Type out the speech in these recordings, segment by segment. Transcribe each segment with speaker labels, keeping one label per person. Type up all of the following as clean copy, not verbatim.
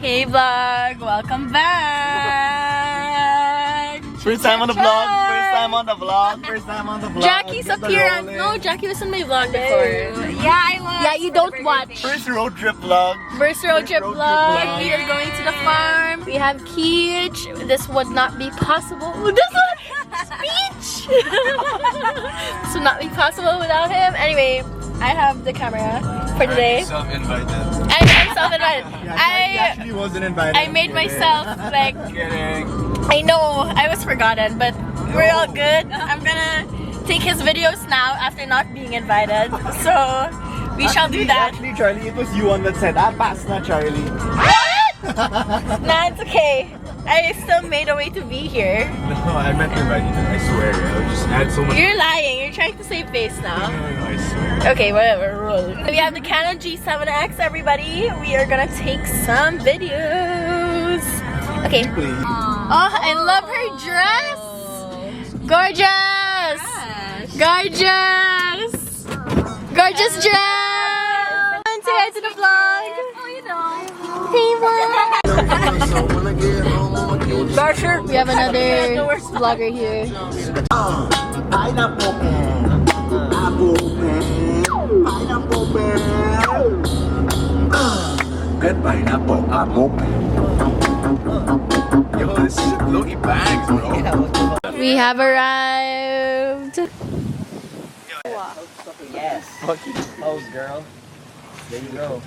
Speaker 1: Hey vlog, welcome back.
Speaker 2: First time on the vlog. First time on the vlog. First time on the vlog.
Speaker 1: Jackie's appearance. No, Jackie was on my vlog before.
Speaker 3: Yeah, I was.
Speaker 1: Yeah, you don't watch.
Speaker 2: First road trip vlog.
Speaker 1: First road trip vlog. We are going to the farm. We have Keech. This would not be possible. This one, speech. This would not be possible without him. Anyway, I have the camera for today.
Speaker 2: Self-invited.
Speaker 1: I'm self-invited.
Speaker 2: Actually wasn't invited.
Speaker 1: I made myself like.
Speaker 2: Kidding.
Speaker 1: I know I was forgotten, but we're all good. I'm gonna take his videos now after not being invited. So we shall do that.
Speaker 2: Actually, Charlie, it was you one that said, pass na, Charlie.
Speaker 1: What? Nah, it's okay. I still made a way to be here.
Speaker 2: No, I meant to invite you. I swear. I just had so much.
Speaker 1: You're lying. You're trying to save face now.
Speaker 2: No, I swear.
Speaker 1: Okay, whatever. Roll. We have the Canon G7X, everybody. We are gonna take some videos. Okay.
Speaker 2: Please.
Speaker 1: Oh, I love her dress. Gorgeous. Gorgeous. Gorgeous dress. Say hi to the vlog. Hey vlog. Barsher. We have another vlogger here.
Speaker 2: Pineapple pen. Apple pen. Pineapple pen. Good pineapple apple pen. Yo, this is Loki bags, bro.
Speaker 1: We have arrived.
Speaker 4: Yes. Fucking pose, girl. There you go.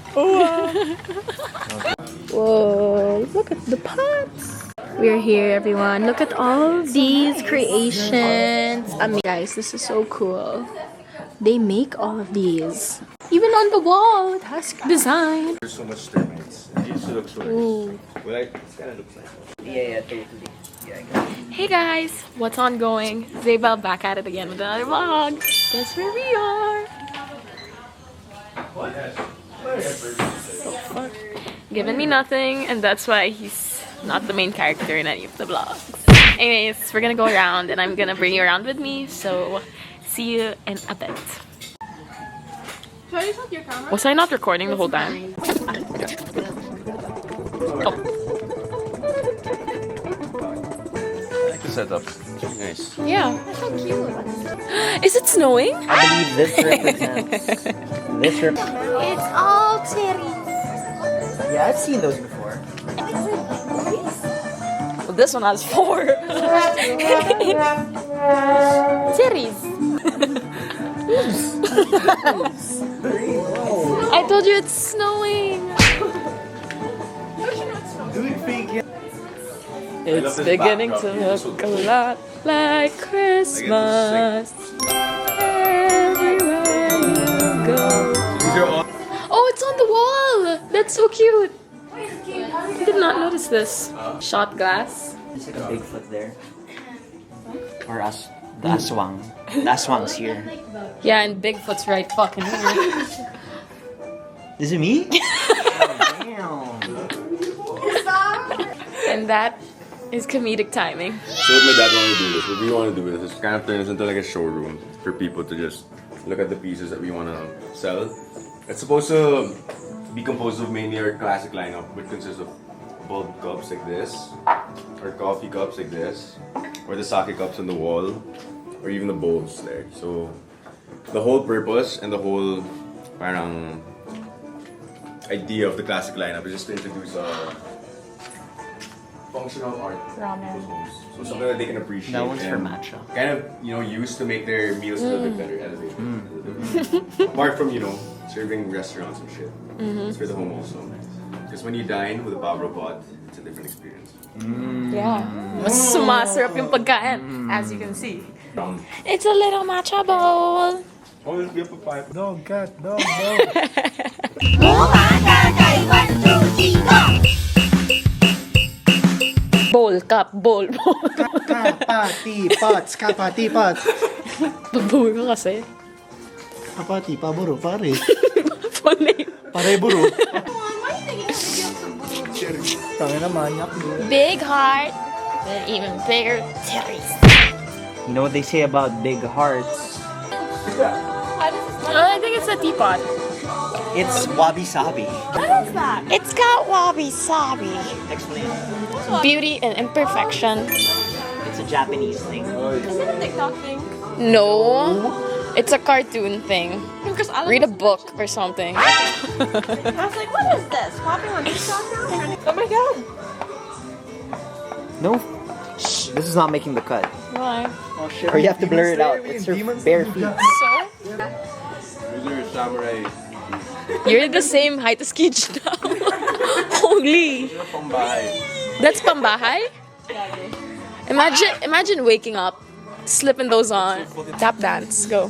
Speaker 1: Whoa, look at the pots. We're here, everyone. Look at all these creations. I mean, guys, this is so cool. They make all of these. Even on the wall, it has design.
Speaker 2: There's so much termites. It used to look so nice. Well, it kind of looks nice.
Speaker 4: Yeah, totally. Yeah, I got it.
Speaker 1: Hey guys, what's ongoing? Zabel back at it again with another vlog. Guess where we are? So giving me nothing, and that's why he's not the main character in any of the vlogs. Anyways, we're gonna go around, and I'm gonna bring you around with me. So see you in a bit. Was I not recording the whole time? Oh.
Speaker 2: Setup. Nice.
Speaker 1: Yeah. Is it snowing?
Speaker 4: I believe this represents.
Speaker 3: It's all cherries.
Speaker 4: Yeah, I've seen those before.
Speaker 1: Well, this one has 4. Cherries. I told you it's snowing. It's beginning to look a lot like Christmas everywhere you go. Oh, it's on the wall! That's so cute. I did not notice this. Shot glass.
Speaker 4: There's like a Bigfoot there. Or the aswang. The aswang's here.
Speaker 1: Yeah, and Bigfoot's right fucking here.
Speaker 4: Is it me? Oh, damn.
Speaker 1: And that is comedic timing.
Speaker 5: So what my dad wanted to do is, what we want to do is kind of turn this into like a showroom for people to just look at the pieces that we want to sell. It's supposed to be composed of mainly our classic lineup, which consists of bulb cups like this, or coffee cups like this, or the sake cups on the wall, or even the bowls there. So the whole purpose and the whole parang idea of the classic lineup is just to introduce functional art to homes. So something that they can appreciate.
Speaker 4: That one's for
Speaker 5: and
Speaker 4: matcha.
Speaker 5: kind of, use to make their meals a little bit better, elevated. Apart from, serving restaurants and shit. It's for the home also. Because when you dine with a paburo pot, it's a different experience.
Speaker 1: Yeah. Mas sumasarap yung pagkain, as you can see.
Speaker 5: Brown.
Speaker 1: It's a little matcha bowl.
Speaker 5: Oh, let's get a pipe.
Speaker 2: Dog, cat, dog, dog.
Speaker 1: Bowl, cup, bowl, bowl.
Speaker 2: Kapati pots, kapati pots.
Speaker 1: Paburo kasi.
Speaker 2: Kapati, paburo, pare.
Speaker 1: Full name.
Speaker 2: Pare buro. Kami na manyak.
Speaker 1: Big heart, and even bigger titties.
Speaker 4: You know what they say about big hearts?
Speaker 1: I think it's a teapot.
Speaker 4: It's wabi-sabi.
Speaker 3: It's got wabi-sabi.
Speaker 4: Explain.
Speaker 3: Beauty and imperfection.
Speaker 4: It's a Japanese thing.
Speaker 3: No. It's a cartoon thing. Read a book or something.
Speaker 6: I was like, what is this? Popping on TikTok now? Oh my god.
Speaker 4: No. This is not making the cut.
Speaker 3: Why?
Speaker 4: Or you have to blur it out. It's her bare feet.
Speaker 3: So?
Speaker 5: Those are samurai.
Speaker 3: You're the same height as Kitch now. Holy. That's pambahay? Imagine waking up, slipping those on. Tap dance. Go.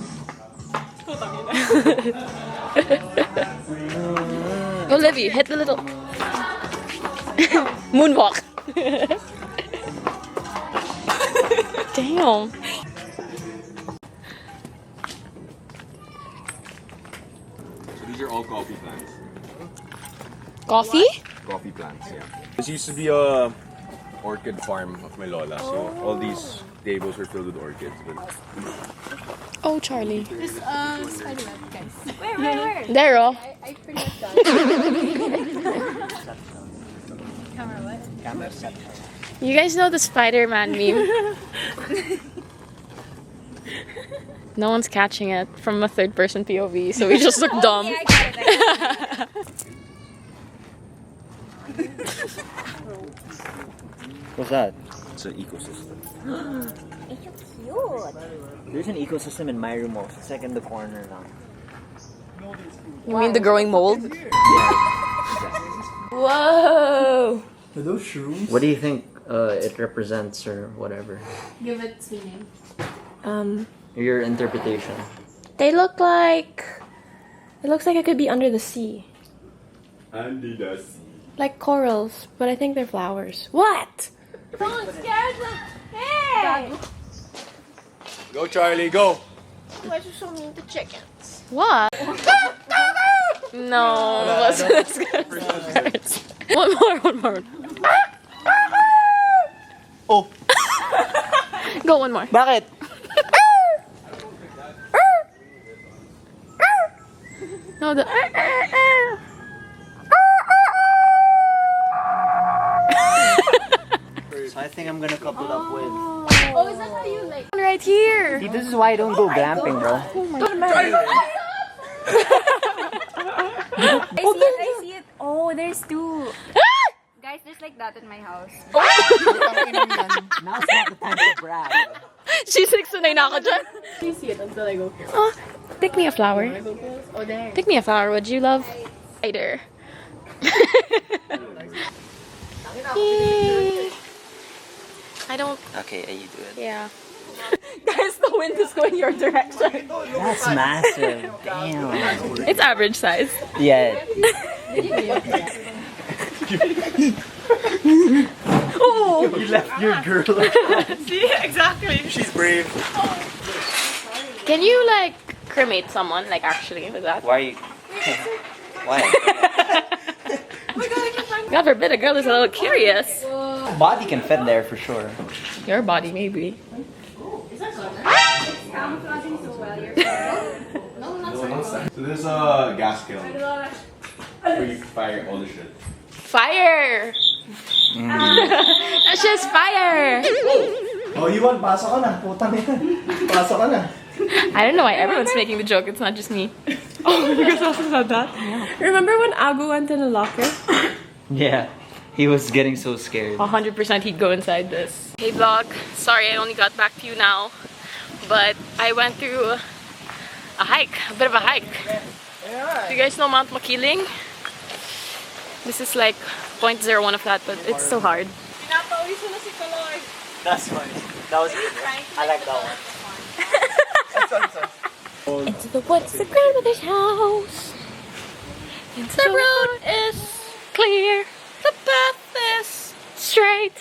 Speaker 3: Go, Livy. Hit the little... Moonwalk. Damn.
Speaker 5: So these are all coffee plants.
Speaker 3: Coffee?
Speaker 5: Coffee plants, yeah. This used to be a orchid farm of my lola, so all these tables were filled with orchids. But
Speaker 3: Oh, Charlie.
Speaker 1: This spider web, guys.
Speaker 6: Where?
Speaker 3: There, oh.
Speaker 1: I pretty much got it. Camera what?
Speaker 3: You guys know the Spider-Man meme? No one's catching it from a third-person POV, so we just look dumb.
Speaker 6: Yeah, I get it.
Speaker 4: What's that?
Speaker 5: it's an ecosystem.
Speaker 6: It's cute.
Speaker 4: There's an ecosystem in my room also. It's like in the corner now.
Speaker 3: You mean the growing mold? Whoa!
Speaker 7: Are those shrooms?
Speaker 4: What do you think it represents or whatever?
Speaker 1: Give it meaning.
Speaker 4: Your interpretation.
Speaker 3: They look like... It looks like it could be under the sea.
Speaker 5: Andy does.
Speaker 3: Like corals, but I think they're flowers. What?
Speaker 6: Don't scare them. Hey!
Speaker 5: Go, Charlie, go!
Speaker 6: Why are you so mean to chickens?
Speaker 3: What? No, that's good. One more.
Speaker 4: Oh!
Speaker 3: Go one more.
Speaker 4: Bakit?
Speaker 3: No, the...
Speaker 4: So I think I'm gonna couple up with...
Speaker 1: Oh, is that how you like?
Speaker 3: Right here.
Speaker 4: See, this is why I don't go glamping, bro.
Speaker 6: I see it. Oh, there's two. Guys, there's like that in my house.
Speaker 4: Now it's not the time to brag.
Speaker 3: She's 6 na ako dyan.
Speaker 1: You see it until I go close.
Speaker 3: Oh, pick me a flower.
Speaker 1: Go close. Oh, there.
Speaker 3: Pick me a flower, would you, love? Spider. Yay. I don't...
Speaker 4: Okay, you do it.
Speaker 3: Yeah.
Speaker 6: Guys, the wind is going your direction.
Speaker 4: That's massive. Damn.
Speaker 3: It's average size.
Speaker 4: Yeah.
Speaker 3: Oh!
Speaker 4: You left your girl.
Speaker 3: See? Exactly.
Speaker 4: She's brave.
Speaker 3: Can you, like, cremate someone, like, actually, with that?
Speaker 4: Why are you... Why?
Speaker 3: God forbid, a girl is a little curious.
Speaker 4: Body can fit there for sure.
Speaker 3: Your body, maybe.
Speaker 5: So this is a gas kiln where you fire all the shit.
Speaker 3: Fire! That's just fire!
Speaker 7: Oh, Iwan, pasok ka na. Putang ina. Pasok ka na.
Speaker 3: I don't know why everyone's making the joke, it's not just me. Oh, you guys also said that?
Speaker 6: Remember when Agu went in the locker?
Speaker 4: Yeah. He was getting so scared.
Speaker 3: 100% he'd go inside this. Hey vlog, sorry I only got back to you now, but I went through a hike, a bit of a hike. Do you guys know Mount Makiling? This is like 0.01 of that, but it's so hard.
Speaker 4: That's funny. That was I like that one.
Speaker 3: Into the woods, the grandmother's house. The road is clear. The path is straight.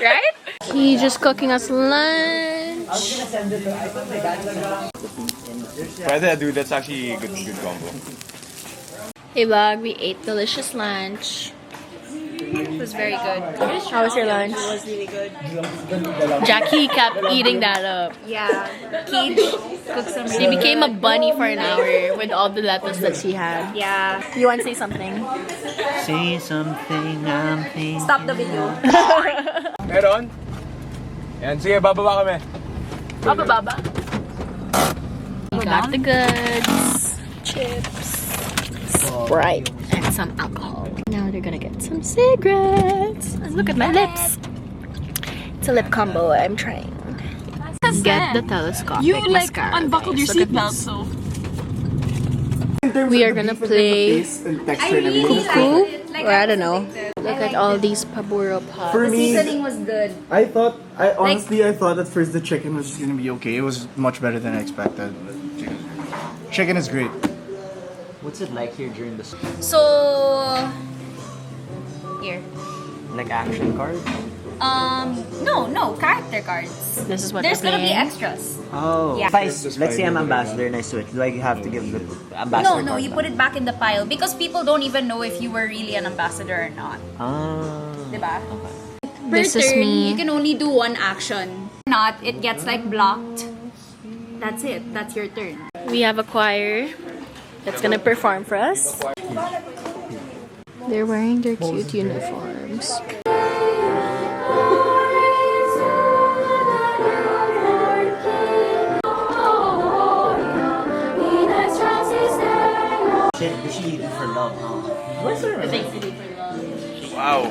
Speaker 3: Right? He's just cooking us lunch.
Speaker 5: Pwede, dude, that's actually a good combo.
Speaker 3: Hey vlog, we ate delicious lunch.
Speaker 6: It was very good.
Speaker 1: How was your lunch?
Speaker 6: It was really good.
Speaker 1: Jackie kept eating that up.
Speaker 6: Yeah. Cage cooked some
Speaker 1: She became a bunny for an hour with all the lettuce that she had.
Speaker 6: Yeah.
Speaker 1: You want to say something?
Speaker 4: Say something, I'm thinking.
Speaker 6: Stop the video.
Speaker 5: Meron? Yan, sige, bababa kami.
Speaker 1: Baba. We got the goods. Chips. Sprite. And some alcohol. Now they're gonna get some cigarettes. And look at my lips. It's a lip combo I'm trying. Get the telescopic
Speaker 3: You like
Speaker 1: mascara,
Speaker 3: unbuckled your
Speaker 1: guys. Look at
Speaker 3: seatbelt,
Speaker 1: this.
Speaker 3: so.
Speaker 1: We are gonna play cuckoo,
Speaker 6: Like,
Speaker 1: or I don't know. Look at all these paburo pots.
Speaker 7: For me,
Speaker 6: seasoning was good.
Speaker 7: I honestly thought at first the chicken was just gonna be okay. It was much better than I expected. Chicken is great.
Speaker 4: What's it like here during the
Speaker 6: So here.
Speaker 4: like action card?
Speaker 6: No, character cards.
Speaker 1: This is what
Speaker 6: There's
Speaker 1: they're
Speaker 6: gonna be
Speaker 1: playing.
Speaker 6: extras.
Speaker 4: Oh.
Speaker 6: Yeah.
Speaker 4: If I, let's say I'm ambassador and I switch, do I have to give the ambassador
Speaker 6: No,
Speaker 4: card
Speaker 6: you
Speaker 4: back?
Speaker 6: put it back in the pile because people don't even know if you were really an ambassador or not.
Speaker 4: Ah.
Speaker 6: Diba?
Speaker 1: This
Speaker 6: Per
Speaker 1: is
Speaker 6: turn,
Speaker 1: me.
Speaker 6: you can only do one action. Not, it gets like blocked. That's it. That's your turn.
Speaker 1: We have a choir that's gonna perform for us. They're wearing their cute uniforms.
Speaker 4: Shit, she do for love, huh?
Speaker 5: Wow.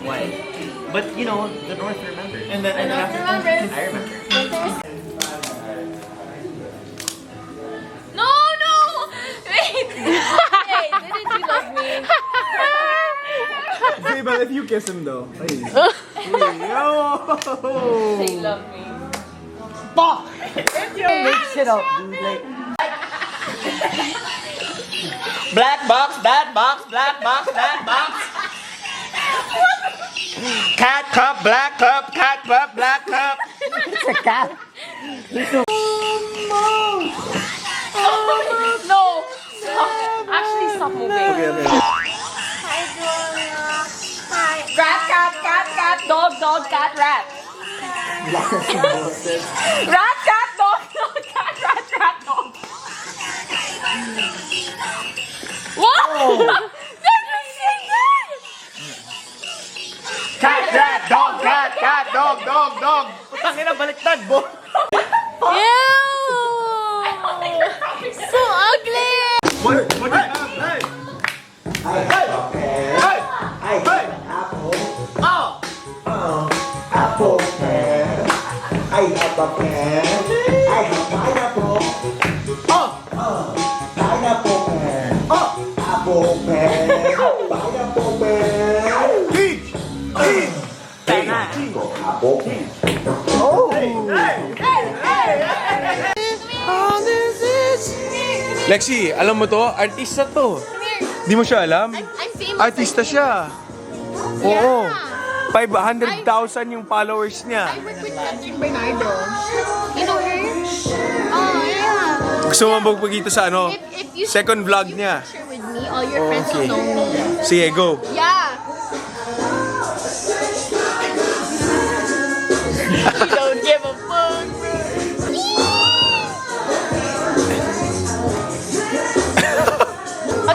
Speaker 4: Why? But you know, the North remembered.
Speaker 7: And then after
Speaker 4: I remember.
Speaker 6: No! Wait! Hey, didn't you love me?
Speaker 7: Say, but if you kiss him though. Hey.
Speaker 6: They love me.
Speaker 4: Make shit up, dude. Like. Black box, that box, black box, that box. Cat cup, black cup, cat cup, black cup. It's a cat.
Speaker 3: No! Stop. Actually, stop moving. Cat, dog, cat, rat. Rat, cat, dog, cat, dog. What?
Speaker 7: Cat, rat, dog, cat, dog. Putang ina, baliktad, bo.
Speaker 1: Ew! So ugly!
Speaker 7: What do you have? Hey!
Speaker 2: Apple pear. I have a pear. I have pineapple. Pineapple pear. Apple pear. Pineapple pear.
Speaker 7: Peach!
Speaker 2: Apple pear.
Speaker 5: Lexi, alam mo to? Artista to. Di mo siya alam?
Speaker 1: I'm famous.
Speaker 5: Artista siya. Oo. 500,000 yung followers niya.
Speaker 1: I work with Catherine Bernardo. You know her? Oh, yeah.
Speaker 5: Gusto mo magpagkita sa ano?
Speaker 1: If you
Speaker 5: Second vlog niya.
Speaker 1: picture with me, all your friends will know me.
Speaker 5: Sige, go.
Speaker 1: Yeah. You don't give a fuck.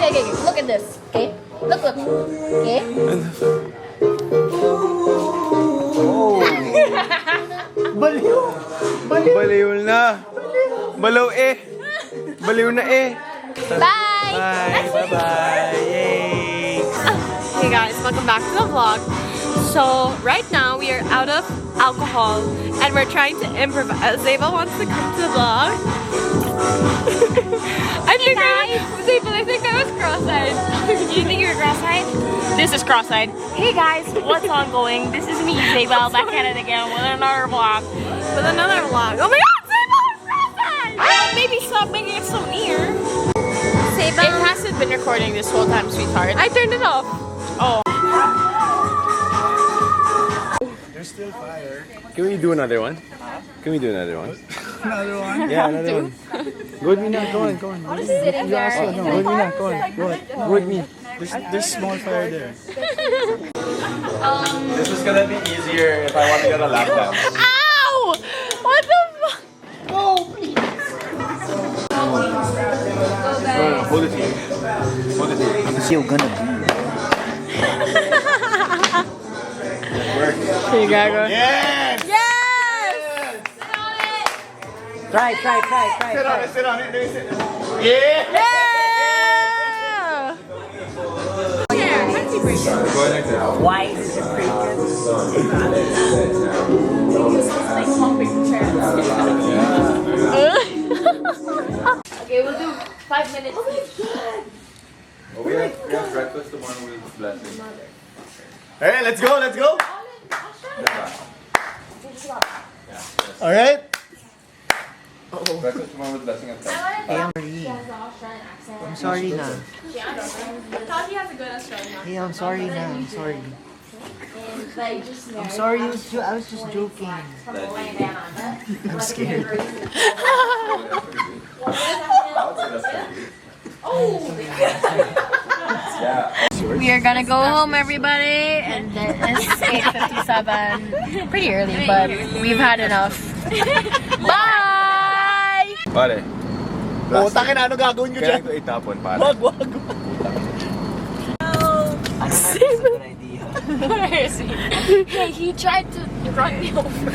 Speaker 1: Okay. Look at this. Okay? Look. Okay?
Speaker 7: Baliw!
Speaker 5: Baliw na. Balaw eh. Baliw na eh.
Speaker 1: Bye!
Speaker 5: Bye-bye. Yay.
Speaker 3: Hey guys, welcome back to the vlog. So right now we are out of alcohol and we're trying to improvise. Zeba wants to come to the vlog. I think I think that was cross-eyed. You think you were cross-eyed? This is cross-eyed. Hey guys, what's ongoing? This is me, Zeba, back at it again with another vlog. Oh my god, Zeba is cross-eyed! Maybe stop making it so near.
Speaker 6: Zeba.
Speaker 3: It hasn't been recording this whole time, sweetheart. I turned it off. Oh.
Speaker 7: There's still fire.
Speaker 5: Can we do another one? Can we do another one?
Speaker 7: Another one?
Speaker 5: Yeah, another one. Go with me now. Go on.
Speaker 6: Sitting there.
Speaker 5: Go with me now. Go on. Go with me.
Speaker 7: There's small fire there.
Speaker 5: This is gonna be easier if I want to get a lap dance.
Speaker 3: Ow! What the fuck?
Speaker 5: Hold it here. Hold it here.
Speaker 4: It's still gonna be.
Speaker 3: Okay, gago.
Speaker 5: Yes!
Speaker 3: Yes!
Speaker 4: Try.
Speaker 5: Sit on it, sit on it. Yeah!
Speaker 3: Yeah!
Speaker 5: Go like that.
Speaker 4: Why is it breaking?
Speaker 1: Okay, we'll do 5 minutes each.
Speaker 5: Oh, we have breakfast tomorrow with Blessing.
Speaker 7: Hey, let's go. All right.
Speaker 5: Breakfast tomorrow with Blessing at 10.
Speaker 4: I'm sorry na.
Speaker 1: I thought he has a good Australian accent.
Speaker 4: Hey, I'm sorry na. I'm sorry.
Speaker 1: Like, just
Speaker 4: I'm sorry. I was just joking. I'm scared.
Speaker 1: we are gonna go home, everybody, and it's 8:57. Pretty early, but we've had enough. Bye!
Speaker 5: Pare.
Speaker 7: Oh, takin ano gagawin ko
Speaker 5: Kaya
Speaker 7: dyan?
Speaker 5: ito itapon, pare.
Speaker 7: Wag.
Speaker 4: That's a good idea.
Speaker 1: Where is he? Hey, he tried to run me over.